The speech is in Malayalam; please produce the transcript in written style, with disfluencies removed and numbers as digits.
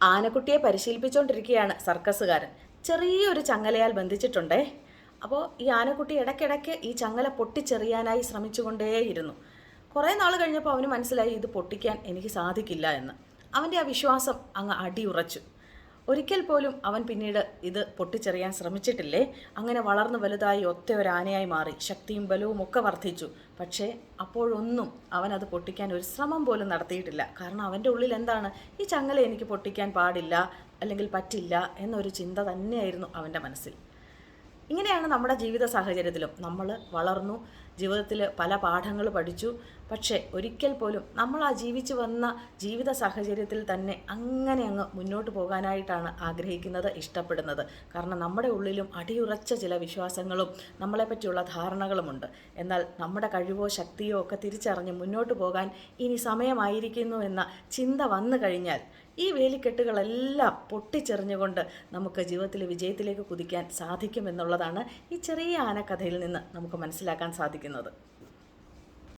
ആനക്കുട്ടിയെ പരിശീലിപ്പിച്ചുകൊണ്ടിരിക്കുകയാണ് സർക്കസുകാരൻ. ചെറിയൊരു ചങ്ങലയാൽ ബന്ധിച്ചിട്ടുണ്ടേ. അപ്പോൾ ഈ ആനക്കുട്ടി ഇടയ്ക്കിടയ്ക്ക് ഈ ചങ്ങല പൊട്ടിച്ചെറിയാനായി ശ്രമിച്ചുകൊണ്ടേയിരുന്നു. കുറേ നാൾ കഴിഞ്ഞപ്പോൾ അവന് മനസ്സിലായി ഇത് പൊട്ടിക്കാൻ എനിക്ക് സാധിക്കില്ല എന്ന്. അവൻ്റെ ആ വിശ്വാസം അങ്ങ് അടിയുറച്ചു. ഒരിക്കൽ പോലും അവൻ പിന്നീട് ഇത് പൊട്ടിച്ചെറിയാൻ ശ്രമിച്ചിട്ടില്ലേ. അങ്ങനെ വളർന്നു വലുതായി ഒത്ത ഒരു ആനയായി മാറി, ശക്തിയും ബലവും ഒക്കെ വർദ്ധിച്ചു. പക്ഷേ അപ്പോഴൊന്നും അവൻ അത് പൊട്ടിക്കാൻ ഒരു ശ്രമം പോലും നടത്തിയിട്ടില്ല. കാരണം അവൻ്റെ ഉള്ളിൽ എന്താണ്, ഈ ചങ്ങല എനിക്ക് പൊട്ടിക്കാൻ പാടില്ല, അല്ലെങ്കിൽ പറ്റില്ല എന്നൊരു ചിന്ത തന്നെയായിരുന്നു അവൻ്റെ മനസ്സിൽ. ഇങ്ങനെയാണ് നമ്മുടെ ജീവിത സാഹചര്യത്തിലും. നമ്മൾ വളർന്നു, ജീവിതത്തിൽ പല പാഠങ്ങൾ പഠിച്ചു. പക്ഷേ ഒരിക്കൽ പോലും നമ്മൾ ആ ജീവിച്ചു വന്ന ജീവിത സാഹചര്യത്തിൽ തന്നെ അങ്ങനെ അങ്ങ് മുന്നോട്ട് പോകാനായിട്ടാണ് ആഗ്രഹിക്കുന്നത്, ഇഷ്ടപ്പെടുന്നത്. കാരണം നമ്മുടെ ഉള്ളിലും അടിയുറച്ച ചില വിശ്വാസങ്ങളും നമ്മളെപ്പറ്റിയുള്ള ധാരണകളുമുണ്ട്. എന്നാൽ നമ്മുടെ കഴിവോ ശക്തിയോ ഒക്കെ തിരിച്ചറിഞ്ഞ് മുന്നോട്ട് പോകാൻ ഇനി സമയമായിരിക്കുന്നു എന്ന ചിന്ത വന്നു കഴിഞ്ഞാൽ ഈ വേലിക്കെട്ടുകളെല്ലാം പൊട്ടിച്ചെറിഞ്ഞുകൊണ്ട് നമുക്ക് ജീവിതത്തിലെ വിജയത്തിലേക്ക് കുതിക്കാൻ സാധിക്കുമെന്നുള്ളതാണ് ഈ ചെറിയ ആനക്കഥയിൽ നിന്ന് നമുക്ക് മനസ്സിലാക്കാൻ സാധിക്കുന്നത്.